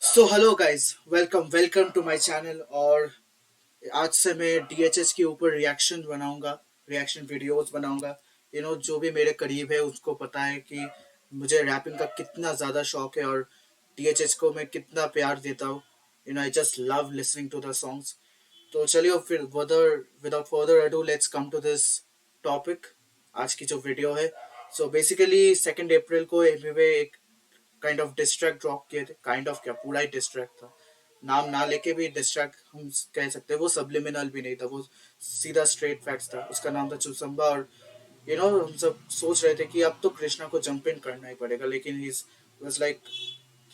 So hello guys, welcome welcome to my channel. और आज से मैं डीएचएस के ऊपर रिएक्शन बनाऊंगा, रिएक्शन वीडियोस बनाऊंगा। जो भी मेरे करीब है उसको पता है कि मुझे रैपिंग का कितना ज़्यादा शौक है और डीएचएस को मैं कितना प्यार देता हूँ। I just love listening to the songs. तो चलिए फिर without further ado let's come to this topic. आज की जो वीडियो है, सो बेसिकली 2 अप्रैल को एमवे एक काइंड ऑफ डिस्ट्रैक्ट ड्रॉप किए थे। काइंड ऑफ क्या, पूरा ही डिस्ट्रैक्ट था। नाम ना लेके भी डिस्ट्रैक्ट हम कह सकते हैं। वो सबलिमिनल भी नहीं था, वो सीधा स्ट्रेट फैक्ट्स था। उसका नाम था चुसम्बा। और हम सब सोच रहे थे कि अब तो कृष्णा को जंप इन करना ही पड़ेगा, लेकिन ही वाज लाइक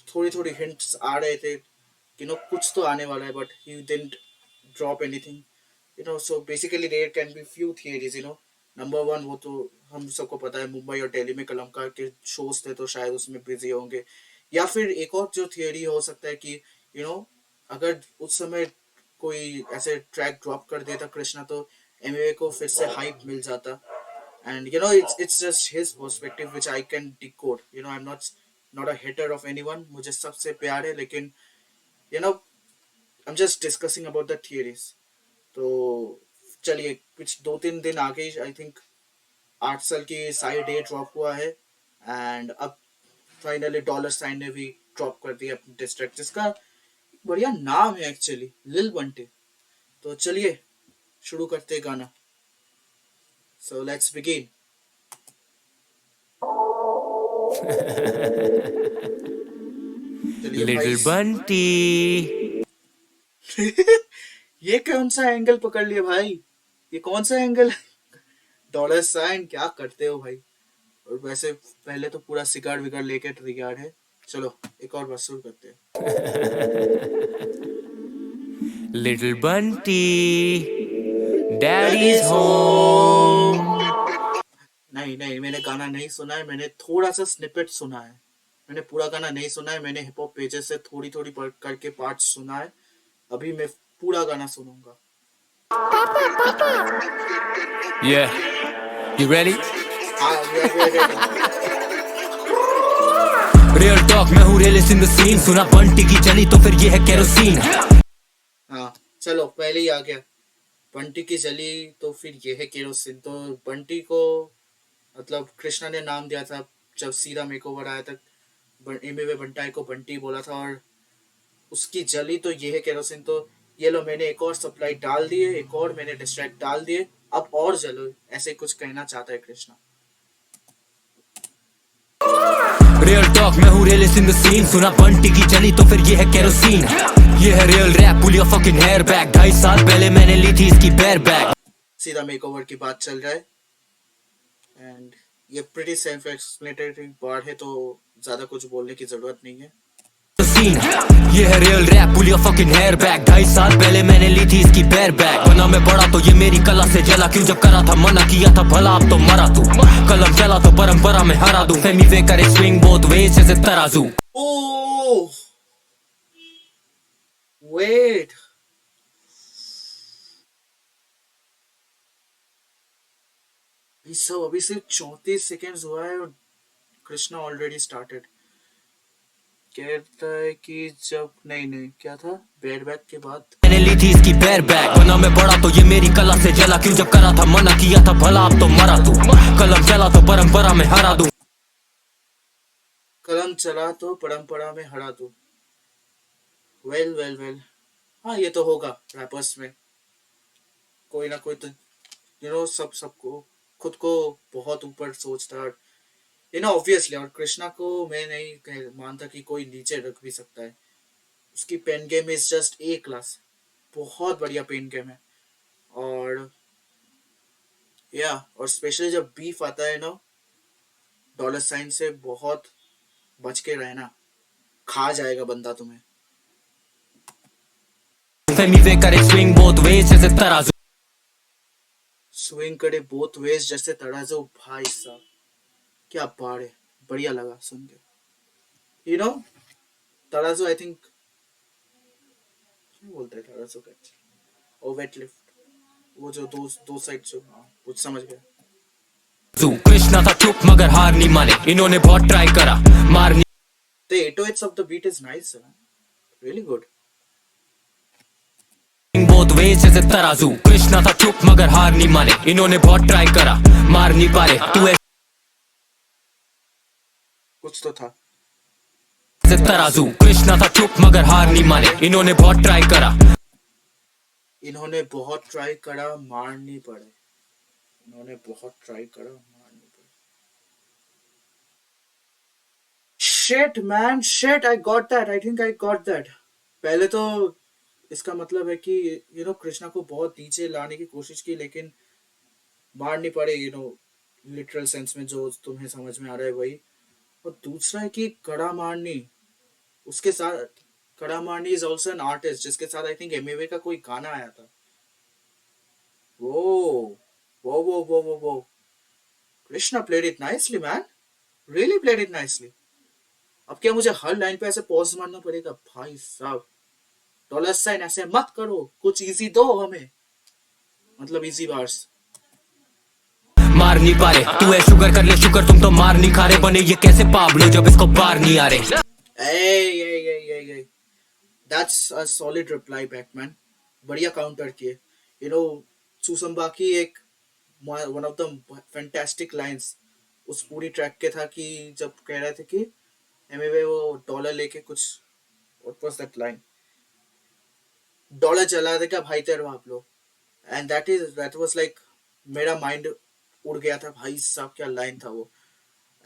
थोड़ी थोड़ी हिंट्स आ रहे थे कि कुछ तो आने वाला है, but he didn't drop anything. So basically there can be few theories. Number one, वो तो हम सबको पता है, मुंबई और दिल्ली में कलमकार के शोज थे तो शायद उसमें बिजी होंगे। या फिर एक और जो थियरी हो सकता है कि यू नो अगर उस समय कोई ऐसे ट्रैक ड्रॉप कर देता कृष्णा, तो एमवे को फिर से हाइप मिल जाता। And it's just his perspective which I can decode. I'm not a hater of anyone, मुझे सबसे प्यार है, लेकिन you know I'm just discussing about the theories. तो चलिए, कुछ 2-3 दिन आगे आई थिंक 8 साल की साइड ए ड्रॉप हुआ है। एंड अब फाइनली डॉलर साइन ने भी ड्रॉप कर दिया अपनी डिस्ट्रैक्ट, जिसका बढ़िया नाम है एक्चुअली, लिल बंटे। तो चलिए शुरू करते हैं गाना। So let's begin. चलिए भाई। लिटिल बंटी। ये कौन सा एंगल पकड़ लिया भाई? ये कौन सा एंगल है? डॉलर साइन क्या करते हो भाई? और वैसे पहले तो पूरा सिगार विगार लेके तैयार है। चलो एक और बार शुरू करते हैं। Little Bunty, daddies daddies home. Home. नहीं नहीं, मैंने गाना नहीं सुना है। मैंने थोड़ा सा स्निपेट सुना है। मैंने पूरा गाना नहीं सुना है। मैंने हिप हॉप पेजेस से थोड़ी थोड़ी पढ़ करके पार्ट सुना है। अभी मैं पूरा गाना सुनूंगा। Yeah, you ready? हाँ, we are ready. Real talk, मैं हूँ रियलिस्ट इन द सीन। सुना बंटी की चली तो फिर ये है केरोसिन। हाँ चलो, पहले ही आ गया। बंटी की जली तो फिर ये है केरोसिन। तो बंटी को मतलब कृष्णा ने नाम दिया था जब सीधा मेकओवर आया था। एमवे बंटाई को बंटी बोला था, और उसकी जली तो ये है केरोसिन। तो ये लो, मैंने एक और सप्लाई डाल दिए, एक और मैंने डिस्ट्रैक्ट डाल दिए, अब और जलो, ऐसे कुछ कहना चाहता है कृष्णा। रियल टॉक, मैं हूँ रियलिस्ट इन द सीन। सुना बंटी की चली तो फिर ये है केरोसिन। ये है real rap, pull your fucking hair back. 2.5 साल पहले मैंने ली थी इसकी बेयर बैक। सीधा मेकओवर की बात चल रहा है। एंड ये प्रीटी सेल्फ एक्सप्लेनेटरी पार्ट है, तो ज्यादा कुछ बोलने की जरूरत नहीं है। ये है real rap, pull your fucking hair back. 2.5 साल पहले मैंने ली थी इसकी बेयर बैक। बना मैं बड़ा तो ये मेरी कला से जला, क्यों जब करा था मना किया था भला, अब तो मरा तू। कलम चला तो परंपरा में हरा दूं। फेमी वे करे स्विंग बोथ वेज जैसे तराजू। ओह वेट, अभी सिर्फ 34 सेकेंड्स हुआ है और कृष्णा ऑलरेडी स्टार्टेड। कहता है कि जब नहीं नहीं क्या था, बेयर बैक के बाद मैंने ली थी इसकी बेयर बैक। बना मैं बड़ा तो ये मेरी कला से जला, क्यों जब करा था मना किया था भला, अब तो मरा तू। कलम चला तो परंपरा में हरा दूं। कलम चला तो परंपरा में हरा दो। वेल वेल वेल, हाँ ये तो होगा रैपर्स में। कोई ना कोई तो सबको खुद को बहुत ऊपर सोचता है। ऑब्वियसली। और कृष्णा को मैं नहीं मानता कि कोई नीचे रख भी सकता है। उसकी pen game is just a class. बहुत बढ़िया पेन गेम है। और और स्पेशली जब बीफ आता है ना डॉलर साइन से, बहुत बच के रहना, खा जाएगा बंदा तुम्हें। फेमी वे करे स्विंग बोथ वेज जैसे तराजू। स्विंग करे बोथ वेज जैसे तराजू। भाई साहब क्या बात है, बढ़िया लगा सुन के। तराजू आई थिंक क्या बोलते हैं तराजू का, और वेट लिफ्ट, वो जो दो दो साइड जो, हाँ कुछ समझ गया। कृष्णा था चुप मगर हार नहीं माने, इन्होंने बहुत ट्राई करा मारनी। The 808s of the beat is nice. Really good. Both ways जैसे तराजू, कृष्णा था चुप मगर हार नहीं माने, इन्होंने बहुत ट्राई करा मार नहीं पारे, तू कुछ तो था। ऐसे तराजू, कृष्णा था चुप मगर हार नहीं माने, इन्होंने बहुत ट्राई करा इन्होंने बहुत ट्राई करा मार नहीं पड़े। इन्होंने बहुत ट्राई करा मार नहीं पड़े। Shit man shit, I got that, I think I got that. पहले तो इसका मतलब है कि कृष्णा को बहुत नीचे लाने की कोशिश की लेकिन मार नहीं पड़े, लिटरल सेंस में जो तुम्हें समझ में आ रहा है वही। और दूसरा है कि कड़ा मारनी, उसके साथ कड़ा मारनी इज ऑल्सो एन आर्टिस्ट जिसके साथ आई थिंक एमवे का कोई गाना आया था। वो वो Krishna played it nicely man, really played it nicely. अब क्या मुझे हर लाइन पे ऐसे पॉज मारना पड़ेगा भाई साहब? डॉलर साइन ऐसे मत करो, कुछ इजी दो हमें, मतलब इजी बार्स। मार नहीं पा रहे, तू है शुगर कर ले शुगर, तुम तो मार नहीं खा रहे, बने ये कैसे पाब्लो जब इसको पार नहीं आ रहे। Hey, that's a solid reply back man, बढ़िया काउंटर किए। यू नो सुसंबा की एक one of the fantastic lines उस पूरी ट्रैक के था कि जब कह रहे थे कि एमवे वो डॉलर लेके कुछ, what was that line, dollar चला देगा भाई तेरे बाप लोग। एंड दैट वाज लाइक, मेरा माइंड उड़ गया था भाई साहब, क्या लाइन था वो।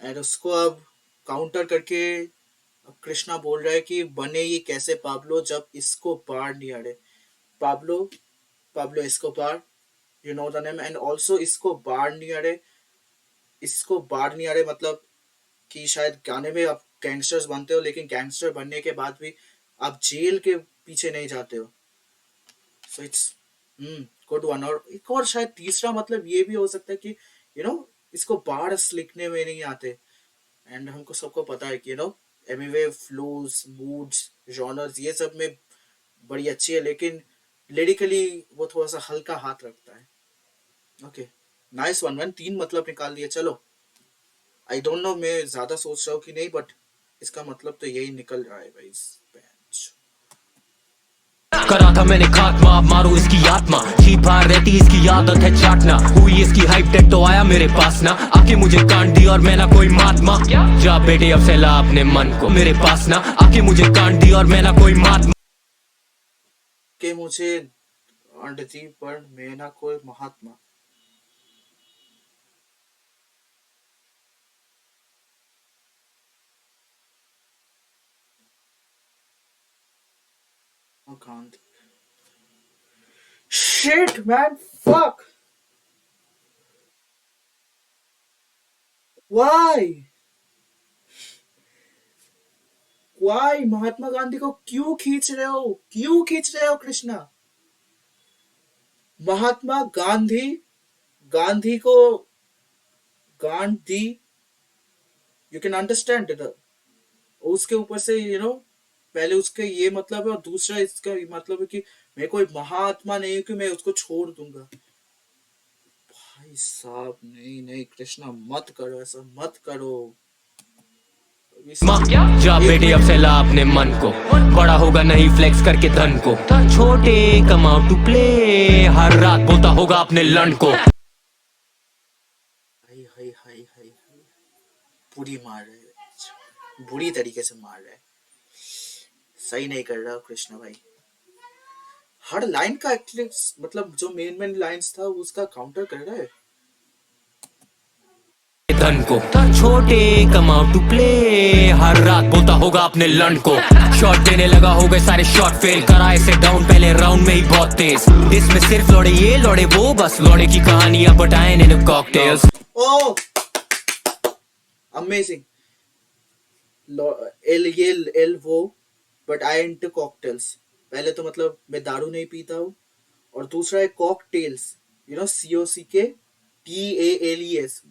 एंड उसको अब काउंटर करके अब कृष्णा बोल रहा है कि बने ये कैसे पाब्लो जब इसको पार नहीं अड़े। पाब्लो, पाब्लो इसको पार, you know the name. And also इसको बार नहीं अड़े, इसको बार नहीं अड़े मतलब कि शायद गाने में आप गैंगस्टर्स बनते हो लेकिन गैंगस्टर बनने के बाद भी आप जेल के पीछे नहीं जाते हो। So it's good one. और एक और शायद तीसरा मतलब ये भी हो सकता है कि इसको बार्स लिखने में नहीं आते। एंड हमको सबको पता है कि एमिवे फ्लोज मूड्स जॉनर्स ये सब में बड़ी अच्छी है लेकिन लिरिकली वो थोड़ा सा हल्का हाथ रखता है। ओके, नाइस वन वन, 3 मतलब निकाल दिए। चलो, आई डोंट नो मैं ज्यादा सोच रहा हूँ कि नहीं, बट इसका मतलब तो यही निकल रहा है भाई। करा था मैंने खात्मा, अब मारो इसकी आत्मा, जी बाहर रहती इसकी आदत है चाटना, हुई इसकी हाइप टेट तो आया मेरे पास ना, आके मुझे काट दी और मैं ना कोई महात्मा, जा बेटे अब सहला अपने मन को मेरे पास ना, आके मुझे काट दी और मैं ना कोई महात्मा, के मुझे अंडती पर मैं ना कोई Mahatma. Gandhi, shit man, fuck, why why Mahatma Gandhi को क्यों खींच रहे हो, क्यों खींच रहे हो कृष्णा? महात्मा गांधी, गांधी को Gandhi, you can understand it. उसके ऊपर से पहले उसका ये मतलब है और दूसरा इसका मतलब है कि मैं कोई महात्मा नहीं हूं कि मैं उसको छोड़ दूंगा। भाई साहब नहीं नहीं कृष्णा, मत करो ऐसा, मत करो। जा बेटे अब सहला अपने मन को, बड़ा होगा नहीं फ्लेक्स करके धन को, छोटे कमाओ टू प्ले, हर रात बोता होगा अपने लन को। हाय हाय हाय हाय, बुरी मार रहे है, बुरी तरीके से मार रहे है। सही नहीं कर रहा कृष्णा भाई। हर लाइन का एटलीस्ट मतलब जो मेन मेन लाइंस था उसका काउंटर कर रहा है। धन को छोटे कमाओ टू प्ले, हर रात बोता होगा अपने लन को, शॉट देने लगा हो गए सारे शॉट फेल, करा इसे डाउन पहले राउंड में ही बहुत तेज, इसमें सिर्फ लौड़े ये लौड़े वो, बस लौड़े की कहानियां बताए इन कॉकटेल्स। ओह अमेजिंग। एल ये एल वो, बट आई इनटू कॉकटेल्स। पहले तो मतलब मैं दारू नहीं पीता हूँ, और दूसरा है कॉकटेल्स, COCKTALES,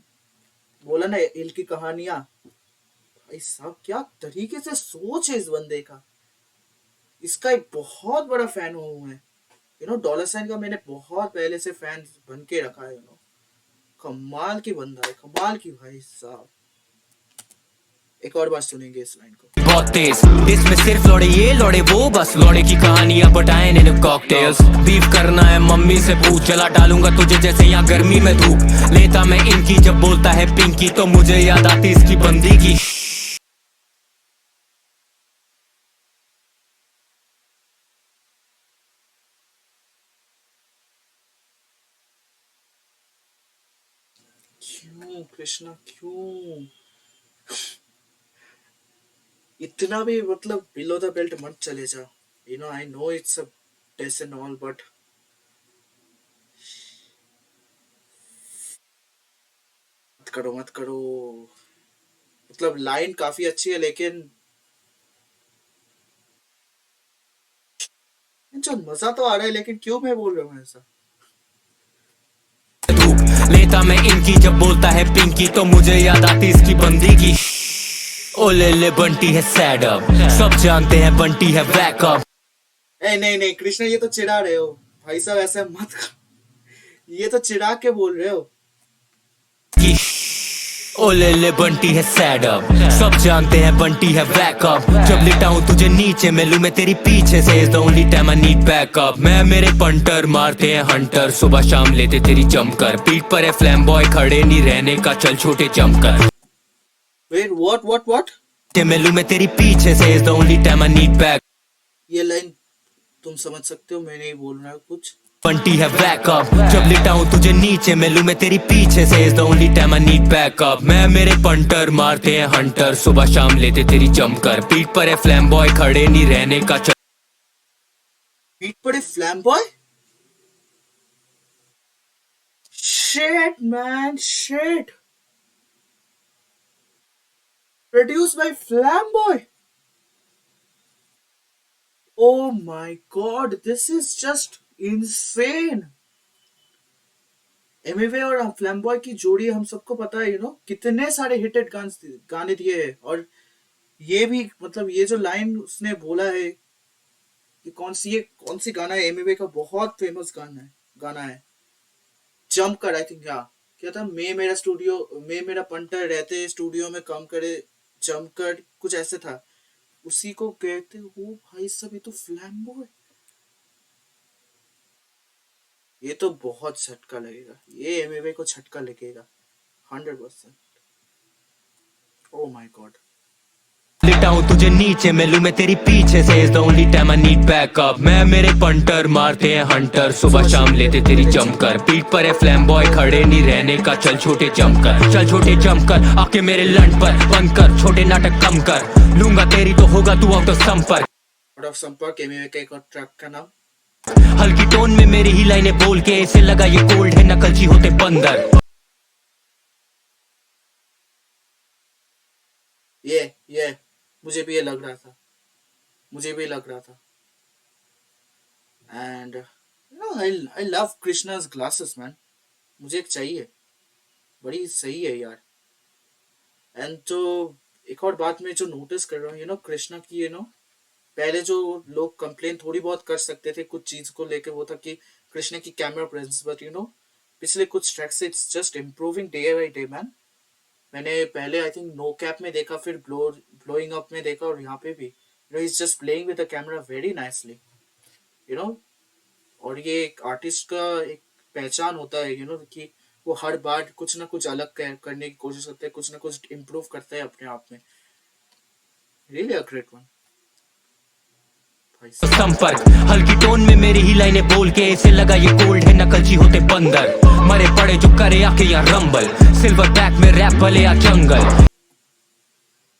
बोला ना एल की कहानियां। भाई साहब क्या तरीके से सोच है इस बंदे का। इसका एक बहुत बड़ा फैन हूँ मैं, डॉलर साइन का मैंने बहुत पहले से फैन बन के रखा है। कमाल की बंदा है, कमाल की भाई साहब। एक और बार सुनेंगे इस लाइन को। बहुत तेज इसमें सिर्फ लौड़े ये लौड़े वो, बस लौड़े की कहानियां बताए इन कॉकटेल्स। बीफ करना है मम्मी से पूछ, जला डालूंगा तुझे जैसे यहाँ गर्मी में धूप। लेता मैं इनकी जब बोलता है पिंकी तो मुझे याद आती इसकी बंदी की। क्यों कृष्णा क्यों इतना भी मतलब बिलो द बेल्ट मत चले जा। You know I know it's a test and all but मत करो। मतलब लाइन काफी अच्छी है लेकिन जो मजा तो आ रहा है, लेकिन क्यों मैं बोल रहा हूँ ऐसा। लेता मैं इनकी जब बोलता है पिंकी तो मुझे याद आती इसकी बंदी की। ओ ले बंटी है सैड अप, सब जानते हैं बंटी है बैकअप। नहीं नहीं कृष्णा, ये तो चिढ़ा रहे हो भाई साहब, ऐसा मत कर। ये तो चिढ़ा के बोल रहे हो। ओ ले बंटी है सैड अप, सब जानते हैं बंटी है बैकअप। जब लिटाऊं तुझे नीचे मिलूं मैं तेरी पीछे से, is the only time I need backup. मैं मेरे पंटर मारते हैं हंटर, सुबह शाम लेते तेरी जमकर। पीठ पर है फ्लैम बॉय खड़े नहीं रहने का, चल छोटे जमकर। वेट व्हाट मिलूं मैं तेरी पीछे से, is the only time I need back. ये लाइन तुम समझ सकते हो, मैं नहीं बोल रहा कुछ। बंटी है बैकअप, जब लिटाऊं तुझे नीचे मिलूं मैं तेरी पीछे से, is the only time I need backup. मैं मेरे पंटर मारते हैं हंटर, सुबह शाम लेते तेरी जमकर। पीठ पर है फ्लैम बॉय खड़े नहीं रहने का, चल पीठ पर flame boy. Shit man shit, produced by Flamboy. Oh my god, this is just insane. Amway और फ्लैम्बॉय की जोड़ी हम सबको पता है, कितने सारे हिटेड गाने दिए हैं। और ये भी मतलब ये जो लाइन उसने बोला है कि कौन सी गाना है, एमवे का बहुत फेमस गाना है जंप कर, आई थिंक। क्या था, मैं मेरा पंटर रहते स्टूडियो में काम करे जंप कर, कुछ ऐसे था। उसी को कहते हो भाई सब, ये तो फ्लैम्बॉय। ये तो बहुत झटका लगेगा, ये एमवे को झटका लगेगा 100%। Oh my God. लिटाऊं तुझे नीचे मिलूं मैं तेरी पीछे से, is the only time I need backup. मैं मेरे पंटर मारते हैं हंटर, सुबह शाम लेते तेरी जमकर। पीठ पर है फ्लैम बॉय खड़े नहीं रहने का, चल छोटे जमकर। चल छोटे जमकर आके मेरे लंड पर बंद कर, छोटे नाटक कम कर। लूंगा तेरी तो होगा तू आउट ऑफ संपर्क। आउट ऑफ संपर्क एमवे का एक और ट्रैक का नाम। हल्की टोन में मेरी ही लाइनें बोल के ऐसे लगा ये कोल्ड है, नकलची होते बंदर। ये मुझे भी ये लग रहा था, and I love Krishna's glasses man. मुझे एक चाहिए, बड़ी सही है यार। एंड तो एक और बात मैं जो नोटिस कर रहा हूँ, कृष्णा की, पहले जो लोग कंप्लेन थोड़ी बहुत कर सकते थे कुछ चीज को लेकर, वो था कि कृष्णा की कैमरा प्रेजेंस, बट पिछले कुछ ट्रैक से it's just improving day by day man. मैंने पहले आई थिंक नो कैप में देखा, फिर ब्लोइंग अप में देखा, और यहाँ पे भी is just playing with the camera very nicely. और ये एक आर्टिस्ट का एक पहचान होता है, कि वो हर बार कुछ ना कुछ अलग करने की कोशिश करता है, कुछ ना कुछ इम्प्रूव करता है अपने आप में। Really a great one. संपर्क हल्की टोन में मेरी ही लाइनें बोल के ऐसे लगा ये कोल्ड है, नकलची होते बंदर। मरे पड़े जो करे आके यहाँ रंबल, सिल्वर बैक में रैप भले या जंगल।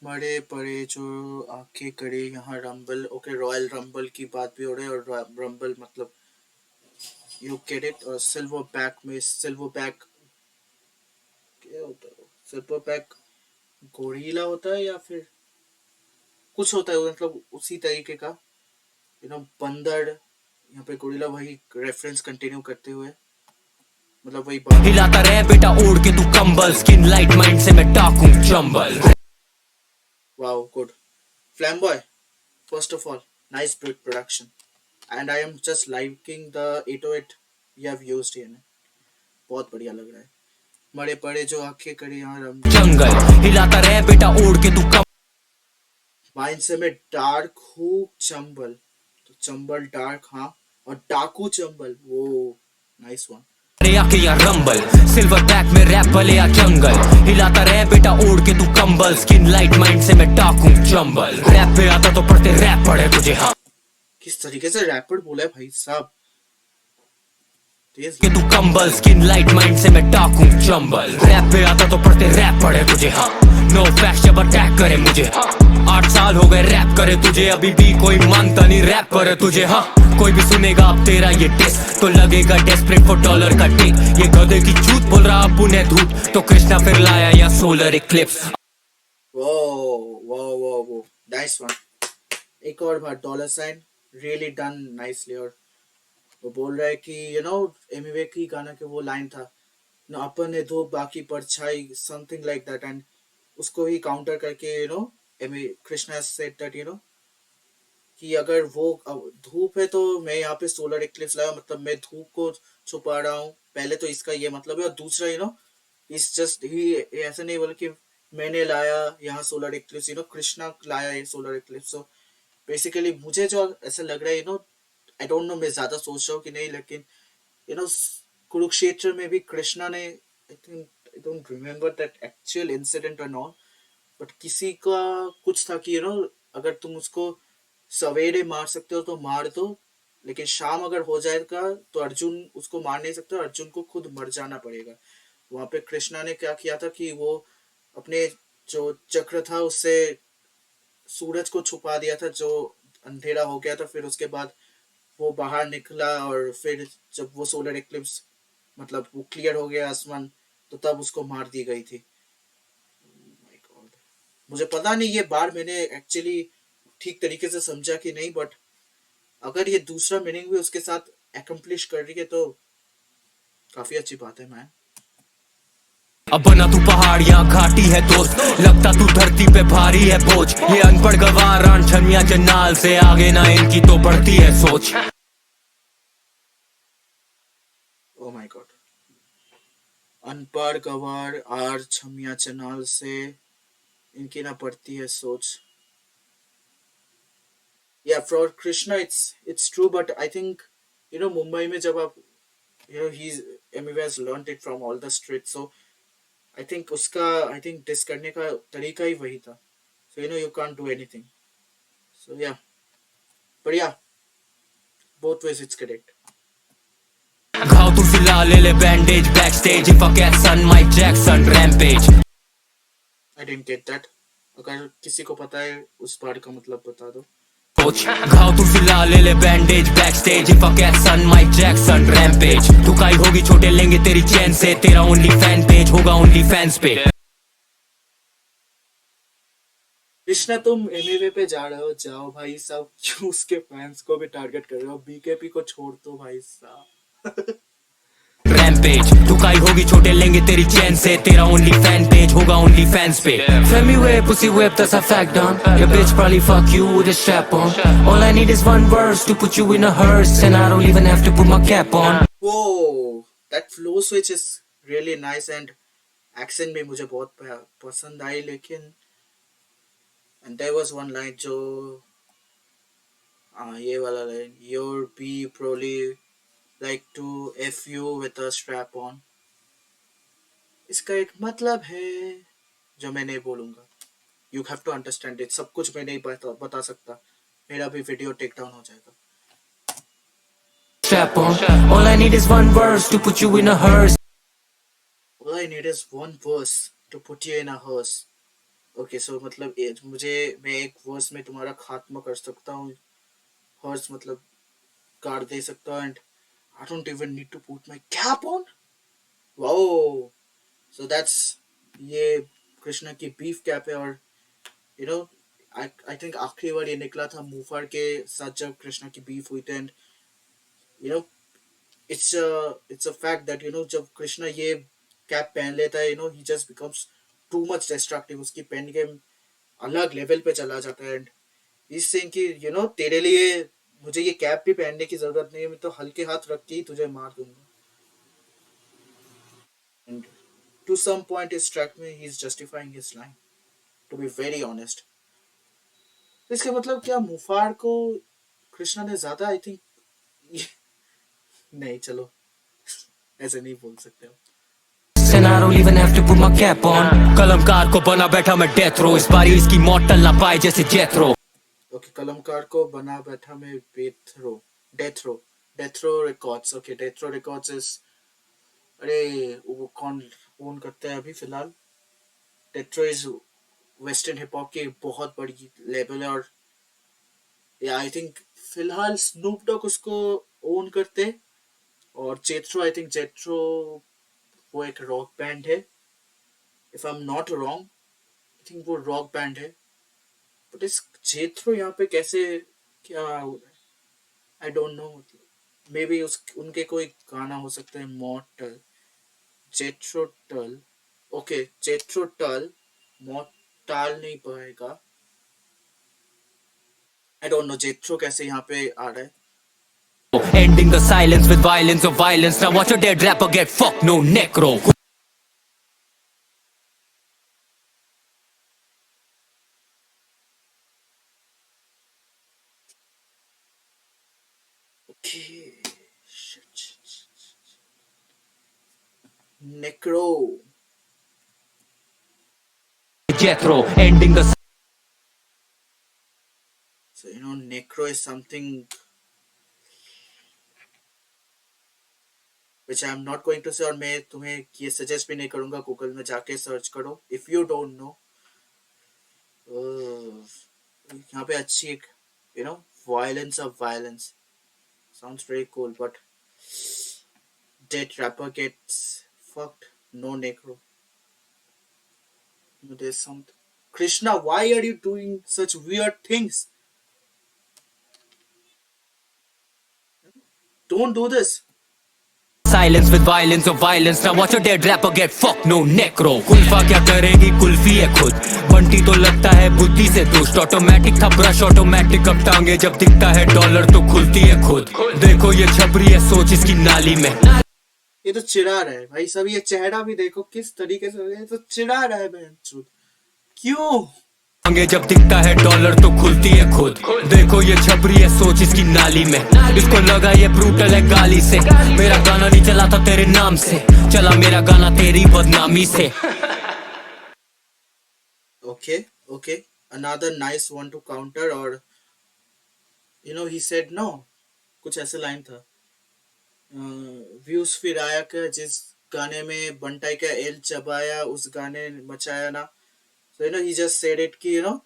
मरे पड़े जो आके करे यहाँ रंबल। ओके, रॉयल रंबल की बात भी हो रही है, और रंबल मतलब यू गेट इट। और सिल्वर बैक में, सिल्वर बैक क्या होता है, सिल्वर बैक गोरीला होता है या फिर कुछ होता है, मतलब उसी तरीके का, बंदर। यहाँ पे गोरिल्ला वही रेफरेंस कंटिन्यू करते हुए, मतलब वही बात। हिलाता रहे बेटा ओढ़ के तू कंबल, स्किन लाइट माइंड से मैं डाकू Chambal. Wow good Flamboy, first of all nice production, and I am just liking the 808 you have used here. बहुत बढ़िया लग रहा है। मरे पड़े जो आंखें करे यहाँ जंगल, हिलाता रहे बेटा ओढ़ के तू माइंड से मैं डार्क हूँ चंबल, तो चंबल डार्क, हाँ, और डाकू चंबल, वो नाइस वन। अरे आके यहाँ रंबल, सिल्वर बैक में रैप भले या जंगल, हिलाता रहे बेटा ओढ़ के तू कंबल, स्किन लाइट माइंड से मैं डाकू चंबल, रैप पे आता तो पढ़ते रैप पढ़े तुझे, हाँ किस तरीके से रैपर बोला है भाई साहब, तेज कि लगा। तू कंबल, स्किन लाइट माइंड से मैं डाकू चंबल, रैप पे आता तो पढ़ते रैप पढ़े तुझे, हाँ नो फैक्ट जब अटैक करे मुझे, हाँ 8 साल हो गए रैप करे तुझे, अभी भी कोई मानता नहीं रैप करे तुझे, हाँ कोई भी सुनेगा अब तेरा ये डिस तो लगेगा डेस्परेट फॉर डॉलर का टिक, ये गधे की चूत बोल रहा अब उन्हें धूप, तो कृष्णा फिर लाया या सोलर इक्लिप्स। वो वो नाइस वन। एक और बार dollar sign, really done nicely. और वो बोल रहा है कि एमिवे की गाना के वो लाइन था न, अपन ने धूप बाकी परछाई, समथिंग लाइक दैट, एंड उसको ही काउंटर करके एमी कृष्णा सेड दैट कि अगर वो धूप है तो मैं यहाँ पे सोलर एक्लिप्स लाया, मतलब मैं धूप को छुपा रहा हूँ, पहले तो इसका ये मतलब है, और दूसरा इस जस्ट ही ऐसा नहीं बोला कि मैंने लाया यहाँ सोलर एक्लिप्स, कृष्णा लाया ये सोलर एक्लिप्स। सो बेसिकली मुझे जो ऐसा लग रहा है आई डोंट नो, मैं ज्यादा सोच रहा हूँ कि नहीं, लेकिन यू नो कुरुक्षेत्र में भी कृष्णा ने, I think, I don't remember that actual incident और नॉट, बट किसी का कुछ था कि अगर तुम उसको सवेरे मार सकते हो तो मार दो, लेकिन शाम अगर हो जाएगा तो अर्जुन उसको मार नहीं सकता, अर्जुन को खुद मर जाना पड़ेगा। वहां पे कृष्णा ने क्या किया था कि वो अपने जो चक्र था उससे सूरज को छुपा दिया था, जो अंधेरा हो गया था, फिर उसके बाद वो बाहर निकला, और फिर जब वो सोलर एक्लिप्स मतलब वो क्लियर हो गया आसमान, तो तब उसको मार दी गई थी। My God. मुझे पता नहीं ये बार मैंने एक्चुअली ठीक तरीके से समझा कि नहीं, बट अगर ये दूसरा मीनिंग भी उसके साथ एकम्प्लिश कर रही है तो काफी अच्छी बात है मैन। अब बना तू पहाड़ या घाटी है दोस्त, लगता तू धरती पे भारी है बोझ, ये अनपढ़ गवार रान छनिया जन्नाल से आगे ना इनकी तो बढ़ती है सोच। ओ माय गॉड, अनपढ़ गवार आर छमिया चनाल से इनकी ना पड़ती है सोच। Yeah for Krishna it's true, but I think Mumbai में जब आप ही एमईएस learned it from all the street, so I think उसका आई थिंक डिस करने का तरीका ही वही था। So you can't do anything. So yeah, बढ़िया, both ways it's correct. घाव तू सिला ले ले bandage back stage, if I get son Mike Jackson rampage. I didn't get that. अगर किसी को पता है उस पार्ट का मतलब बता दो। घाव तू सिला ले ले bandage back stage, if I get son Mike Jackson rampage, ठुकाई होगी छोटे लेंगे तेरी चैन से, तेरा ओनली फैन पेज होगा ओनली फैंस पे। कृष्णा तुम एमएवे पे जा रहे हो, जाओ भाई साहब, क्यों उसके फैंस को भी टारगेट कर रहे हो, बीकेपी को छोड़ दो भाई साहब। रैम्पेज, ठुकाई होगी छोटे लेंगे तेरी चैन से, तेरा ओनली फैन पेज होगा ओनली फैंस पे। Femi whip, pussy whip, that's a fact done. Your bitch probably fuck you with a strap on. All I need is one verse to put you in a hearse, and I don't even have to put my cap on. Whoa, that flow switch is really nice, and accent भी मुझे बहुत पसंद आई, लेकिन and there was one line जो ये वाला line, your B probably like to F you with a strap on, इसका एक मतलब है जो मैं नहीं बोलूंगा। You have to understand it, सब कुछ मैं नहीं बता सकता, मेरा भी वीडियो टेक डाउन हो जाएगा। Strap on. All I need is one verse to put you in a hearse. All I need is one verse to put you in a hearse. Okay, so मतलब मुझे, मैं एक verse में तुम्हारा खात्मा कर सकता हूँ, हर्स मतलब गाड़ दे सकता हूँ, and I don't even need to put my cap on. Wow, so that's, ये कृष्णा की बीफ कैप है, और यू नो आई थिंक आखिरी बार ये निकला था मूफार के साथ जब कृष्णा की बीफ हुई थी, and you know it's a fact that जब कृष्णा ये कैप पहन लेता है, he just becomes too much destructive, उसकी पेन गेम अलग लेवल पे चला जाता है, एंड इस सेइंग कि तेरे लिए मुझे ये कैप भी पहनने की जरूरत नहीं है, मैं तो हल्के हाथ रख के ही तुझे मार दूंगा। एंड टू सम पॉइंट इस ट्रैक में he is justifying his line, to be very honest. तो इसका मतलब क्या मुफार को कृष्णा ने ज्यादा आई थिंक नहीं चलो ऐसे नहीं बोल सकते हो। And I don't even have to put my cap on. कलमकार को बना बैठा मैं डेथ रो, इस बारी इसकी मौत टल ना पाए जैसे जेथरो। ओके कलमकार को बना बैठा मैं death row records. Okay death row records is अरे वो कौन ओन करते हैं अभी फिलहाल। Death row is western hip hop की बहुत बड़ी लेवल है और या आई थिंक फिलहाल स्नूप डॉग उसको ओन करते हैं। और जेथरो आई थिंक जेथरो वो एक रॉक बैंड है if I am not wrong. I think वो रॉक बैंड है बट इस जेथरो यहाँ पे कैसे क्या हो रहा है आई डोंट नो। मतलब मे बी उस उनके कोई गाना हो सकता है मॉर्टल जेथरो टल। ओके जेथरो टल मॉर्टल नहीं पाएगा। आई डोंट नो जेथरो कैसे यहाँ पे आ रहा है। Ending the silence with violence of violence. Now watch a dead rapper get fucked, no necro. Okay नेक्रो। Jethro, ending the So you know necro is something which I am not going to say और मैं तुम्हें ये suggest भी नहीं करूंगा Google में जाके search करो इफ यू डोंट नो। यहाँ पे अच्छी एक you know violence of violence sounds very cool but dead rapper gets fucked no necro। There's something Krishna why are you doing such weird things don't do this। silence with violence of violence. Now watch a dead rapper get fucked, no necro. Kulfa क्या करेगी कुल्फी है खुद, बंटी तो लगता है बुद्धि से दुष्ट। ऑटोमेटिक था ब्रश ऑटोमेटिक, अब टांगे जब दिखता है डॉलर तो खुलती है खुद। देखो ये छपरी है सोच इसकी नाली में। ये तो चिढ़ा रहा है भाई सब। ये चेहरा भी देखो किस तरीके से ये तो चिढ़ा रहा है बहन क्यों। टांगे जब दिखता है डॉलर तो खुलती है खुद। देखो ये छपरी है सोच इसकी नाली में, इसको लगा ये ब्रूटल है गाली से। मेरा गाना नहीं चला था तेरे नाम से, चला मेरा गाना तेरी बदनामी से। Okay, okay, another nice one to counter और you know he said no कुछ ऐसे लाइन था व्यूज फिर आया क्या जिस गाने में बंटाई का एल चबाया उस गाने मचाया ना। so you know he just said it कि you know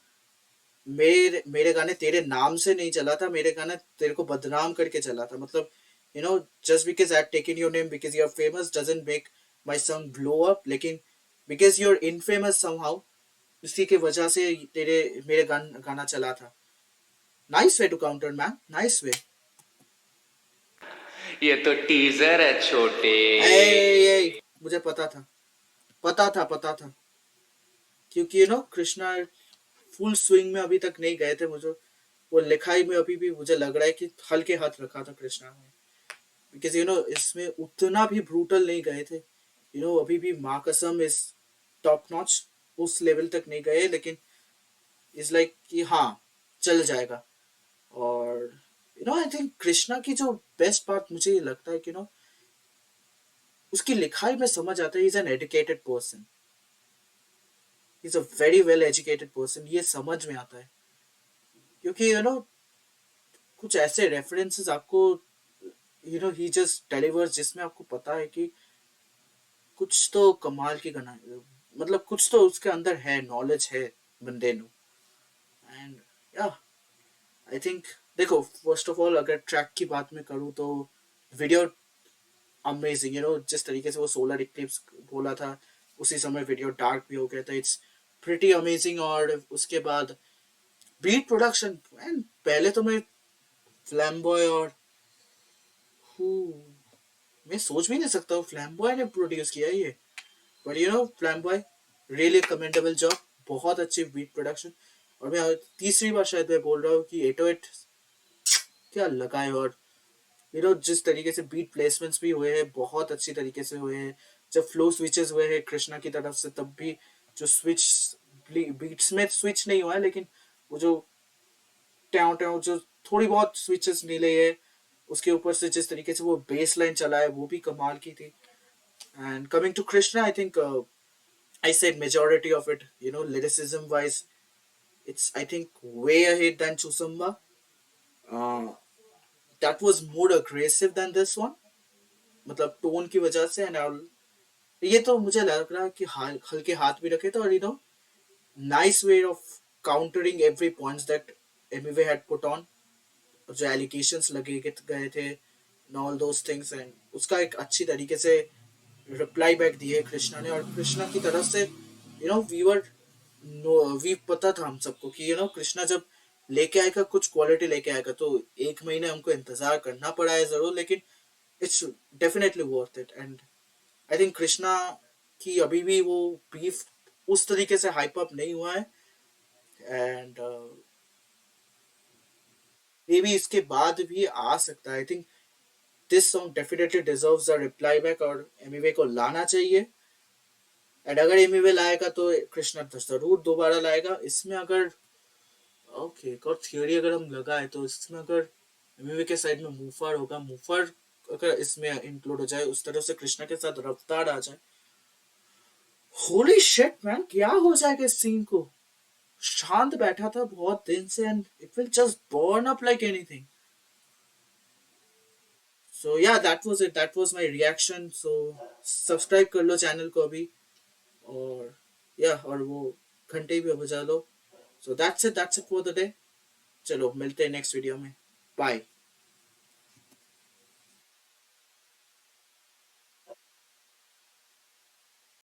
मेरे मेरे गाने तेरे नाम से नहीं चला था, मेरे गाने तेरे को बदनाम करके चला था। मतलब you know just because I've taken your name because you're famous doesn't make my song blow up, लेकिन because you're infamous somehow उसी के वजह से तेरे मेरे गाना चला था। Nice way to counter man, nice way. ये तो टीजर है छोटे। मुझे पता था क्योंकि you know Krishna full swing में अभी तक नहीं गए थे। मुझे वो लिखाई में अभी भी मुझे लग रहा है कि हल्के हाथ रखा था कृष्णा ने बिकॉज यू नो इसमें उतना भी ब्रूटल नहीं गए थे। यू नो अभी भी माँ कसम इस टॉप नॉच उस लेवल तक नहीं गए लेकिन इज लाइक कि हाँ चल जाएगा। और you know I think Krishna की जो बेस्ट बात मुझे ये लगता है कि नो उसकी लिखाई में समझ आता है is an educated person, is a very well educated person. ये समझ में आता है क्योंकि यू नो कुछ ऐसे रेफरेंसेस आपको you know he just delivers जिसमें आपको पता है कि कुछ तो कमाल की गना मतलब कुछ तो उसके अंदर है, नॉलेज है बंदे नु। एंड या आई थिंक देखो फर्स्ट ऑफ ऑल अगर ट्रैक की बात में करूँ तो वीडियो अमेजिंग। यू नो जिस तरीके से वो सोलर इक्लिप्स बोला था उसी समय वीडियो डार्क भी हो गया था। It's pretty amazing. और उसके बाद बीट प्रोडक्शन पहले तो मैं फ्लैम्बॉय और मैं सोच भी नहीं सकता हूँ फ्लैम्बॉय ने प्रोड्यूस किया ये but you know Flamboy really commendable job, बहुत अच्छी बीट प्रोडक्शन। और मैं तीसरी बार शायद मैं बोल रहा हूँ कि 808 क्या लगाए। और यू नो जिस तरीके से बीट प्लेसमेंट्स भी हुए हैं बहुत अच्छी तरीके से हुए हैं। जब फ्लो स्विचेस हुए हैं कृष्णा की तरफ से तब भी जो स्विच बीट्स में स्विच नहीं हुआ है लेकिन वो जो ट्याव ट्याव जो थोड़ी बहुत स्विचेस मिले है, उसके ऊपर से जिस तरीके से वो बेस लाइन चला है वो भी कमाल की थी. And coming to Krishna, I think I said majority of it, lyricism wise, it's I think way ahead than Chusamba. Uh, that was more aggressive than this one. मतलब टोन की वजह से एंड ऑल. ये तो मुझे लग रहा है कि हल्के हाथ भी रखे थे और nice way of countering every points that Emiway had put on. जो एलिगेशंस लगे गए थे and all those things, and उसका एक अच्छी तरीके से रिप्लाई बैक दिए कृष्णा ने. और कृष्णा की तरफ से वी वर नो वी पता था हम सबको कि कृष्णा जब लेके आएगा कुछ क्वालिटी लेके आएगा, तो एक महीने हमको इंतजार करना पड़ा है जरूर, लेकिन it's definitely worth it. And I think Krishna की अभी भी वो बीफ उस तरीके से हाइप अप नहीं हुआ है. एंड मे बी इसके बाद भी आ सकता है. I think this song definitely deserves a reply back और एमिवे को लाना चाहिए. एंड अगर एमिवे लाएगा तो कृष्णा तो जरूर दोबारा लाएगा. इसमें अगर ओके एक और थियोरी अगर हम लगाए तो इसमें अगर एमिवे के साइड में मूफर होगा, मूफर अगर इसमें इंक्लूड हो जाए उस तरह से कृष्णा के साथ रफ्तार आ जाए, होली शिट मैन, क्या हो जाएगा इस सीन को. शांत बैठा था बहुत दिन से and it will just burn up like anything. So yeah that was it, that was my reaction. So subscribe कर लो चैनल को अभी, और या और वो घंटे भी बजा लो. So that's it for the day. चलो मिलते हैं नेक्स्ट वीडियो में. बाय.